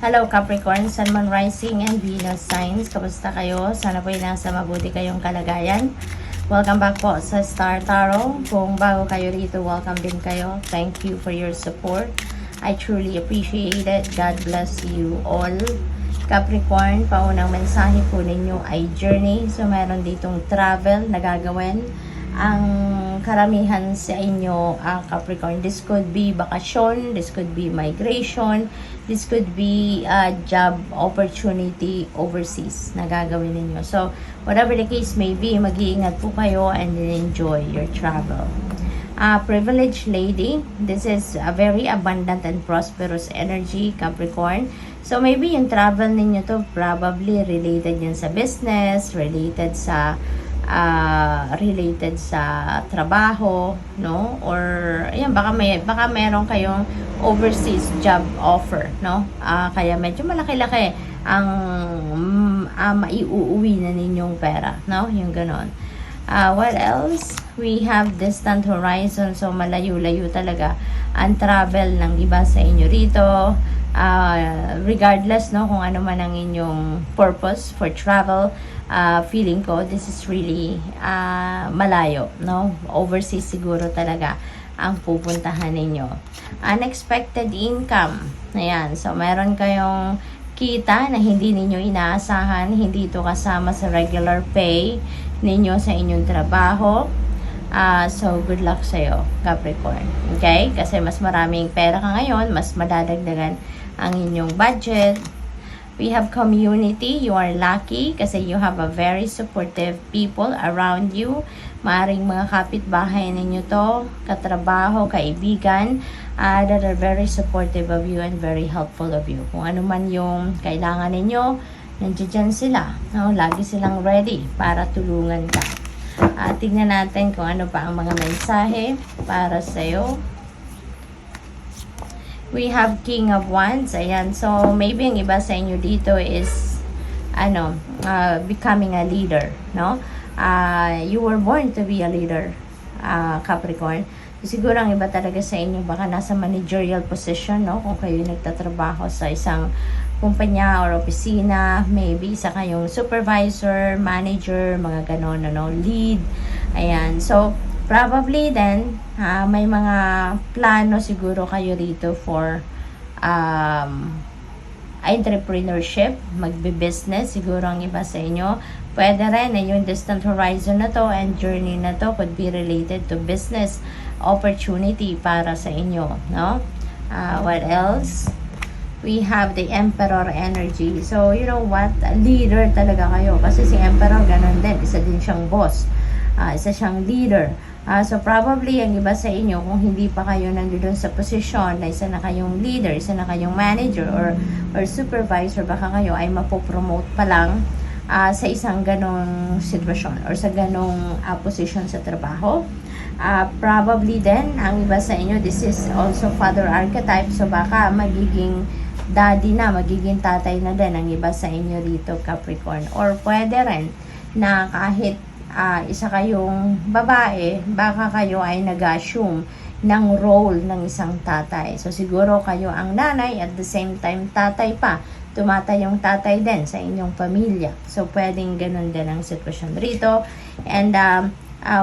Hello Capricorn, Sun, Moon, Rising, and Venus signs. Kamusta kayo? Sana po ay nasa mabuti kayong kalagayan. Welcome back po sa Star Tarot. Kung bago kayo rito, welcome din kayo. Thank you for your support. I truly appreciate it. God bless you all. Capricorn, paunang mensahe po ninyo ay journey. So meron ditong travel na gagawin. Ang karamihan sa inyo, Capricorn, this could be bakasyon, this could be migration, this could be a job opportunity overseas na gagawin ninyo. So, whatever the case may be, mag-iingat po kayo and enjoy your travel. Privileged lady, this is a very abundant and prosperous energy, Capricorn. So, maybe yung travel ninyo to probably related yan sa business, related sa trabaho, no? Or ayan, baka meron kayong overseas job offer, no? Kaya medyo malaki-laki ang maiuuwi na ninyong pera, no? Yung ganon. What else? We have distant horizon, so malayo-layo talaga ang travel ng iba sa inyo rito. Regardless, no, kung ano man ang inyong purpose for travel, feeling ko this is really malayo, no? Overseas siguro talaga ang pupuntahan ninyo. Unexpected income. Ayan, so meron kayong kita na hindi ninyo inaasahan, hindi ito kasama sa regular pay ninyo sa inyong trabaho. So, good luck sa'yo, Capricorn. Okay? Kasi mas maraming pera ka ngayon, mas madadagdagan ang inyong budget. We have community. You are lucky kasi you have a very supportive people around you. Maaring mga kapitbahay ninyo to, katrabaho, kaibigan, that are very supportive of you and very helpful of you. Kung ano man yung kailangan ninyo, nandiyan sila. No? Lagi silang ready para tulungan ka. Tignan natin kung ano pa ang mga mensahe para sa'yo. We have King of Wands. Ayan. So, maybe ang iba sa inyo dito is becoming a leader, no? You were born to be a leader, Capricorn. Siguro ang iba talaga sa inyo baka nasa managerial position, no? Kung kayo nagtatrabaho sa isang kumpanya or opisina, maybe isa kayong supervisor, manager, mga ganon, no? Lead. Ayan. So, probably then, may mga plano siguro kayo rito for entrepreneurship, magbe-business, siguro ang iba sa inyo. Pwede rin na yung distant horizon na to and journey na to could be related to business opportunity para sa inyo, no? What else? We have the Emperor energy. So, you know what? Leader talaga kayo. Kasi si Emperor, ganun din. Isa din siyang boss. Isa siyang leader. So, probably, ang iba sa inyo, kung hindi pa kayo nandun sa posisyon na isa na kayong leader, isa na kayong manager, or supervisor, baka kayo ay mapopromote pa lang sa isang ganong sitwasyon or sa ganong position sa trabaho. Probably then, ang iba sa inyo, this is also father archetype. So, baka magiging daddy na, magiging tatay na din ang iba sa inyo dito, Capricorn. Or pwede rin na kahit isa kayong babae, baka kayo ay nag-assume ng role ng isang tatay. So, siguro kayo ang nanay at the same time tatay pa. Tumatay yung tatay din sa inyong pamilya. So, pwedeng ganun din ang sitwasyon rito. And,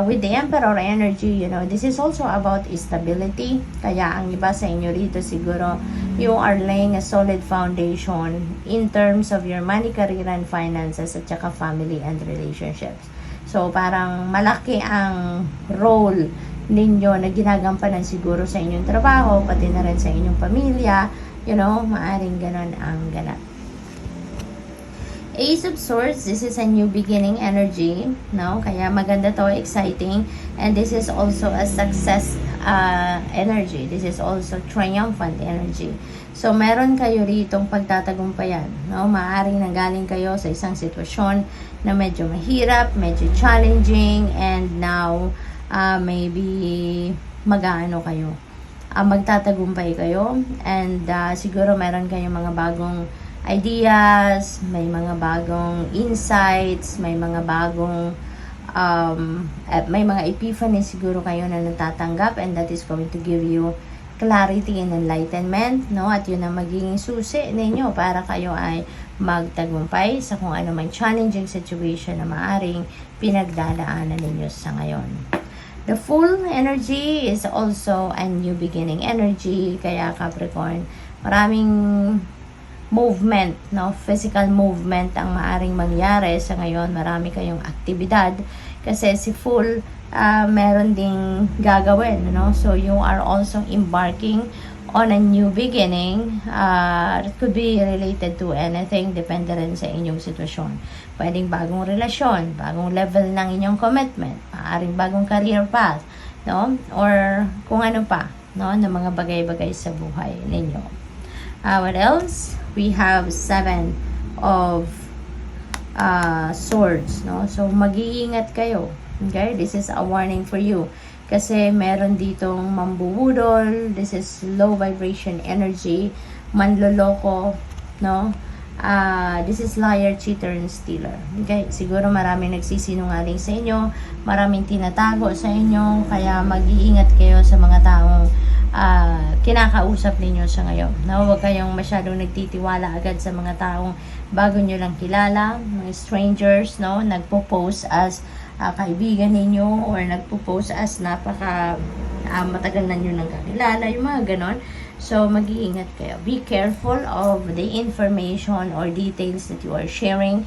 with the Emperor energy, you know, this is also about stability. Kaya ang iba sa inyo rito siguro, you are laying a solid foundation in terms of your money, career, and finances, at saka family and relationships. So, parang malaki ang role ninyo na ginagampanan siguro sa inyong trabaho, pati na rin sa inyong pamilya. You know, maaring ganon ang ganap. Ace of Swords, this is a new beginning energy, no? Kaya maganda to, exciting. And this is also a success energy. This is also triumphant energy. So, meron kayo ritong pagtatagumpayan, no? Maaring nanggaling kayo sa isang sitwasyon na medyo mahirap, medyo challenging, and now, maybe mag-aano kayo. Magtatagumpay kayo, and siguro meron kayong mga bagong ideas, may mga bagong insights, may mga bagong may mga epiphany siguro kayo na natatanggap, and that is going to give you clarity and enlightenment, no? At yun ang magiging susi ninyo para kayo ay magtagumpay sa kung ano man challenging situation na maaring pinagdadaanan ninyo sa ngayon. The full energy is also a new beginning energy, kaya Capricorn, maraming movement, no? Physical movement ang maaring mangyari sa ngayon. Marami kayong aktibidad kasi si full meron ding gagawin, no? So you are also embarking on a new beginning. It could be related to anything, depende rin sa inyong sitwasyon. Pwedeng bagong relasyon, bagong level ng inyong commitment, maaaring bagong career path, no? Or kung ano pa, no, na mga bagay-bagay sa buhay ninyo. What else? We have 7 of swords, no? So mag-iingat kayo. Okay? This is a warning for you. Kasi meron ditong mambubudol, this is low vibration energy, manloloko, no? This is liar, cheater, and stealer. Okay? Siguro maraming nagsisinungaling sa inyo, maraming tinatago sa inyo, kaya mag-iingat kayo sa mga taong kinakausap ninyo sa ngayon. No? Huwag kayong masyadong nagtitiwala agad sa mga taong bago nyo lang kilala, mga strangers, no? Nagpo-post as kaibigan ninyo or nagpo-post as matagal na nyo nang kakilala, yung mga ganon. So, mag-iingat kayo. Be careful of the information or details that you are sharing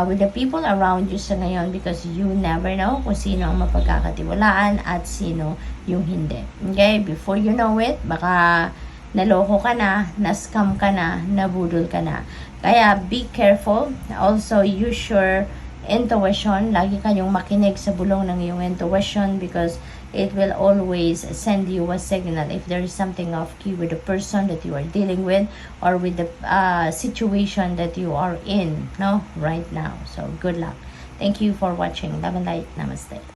with the people around you sa ngayon because you never know kung sino ang mapagkakatiwalaan at sino yung hindi. Okay? Before you know it, baka naloko ka na, na-scam ka na, nabudol ka na. Kaya, be careful. Also, use your intuition. Lagi kayong makinig sa bulong ng iyong intuition because it will always send you a signal if there is something off key with the person that you are dealing with or with the situation that you are in, no, right now. So good luck. Thank you for watching. Love and light. Namaste.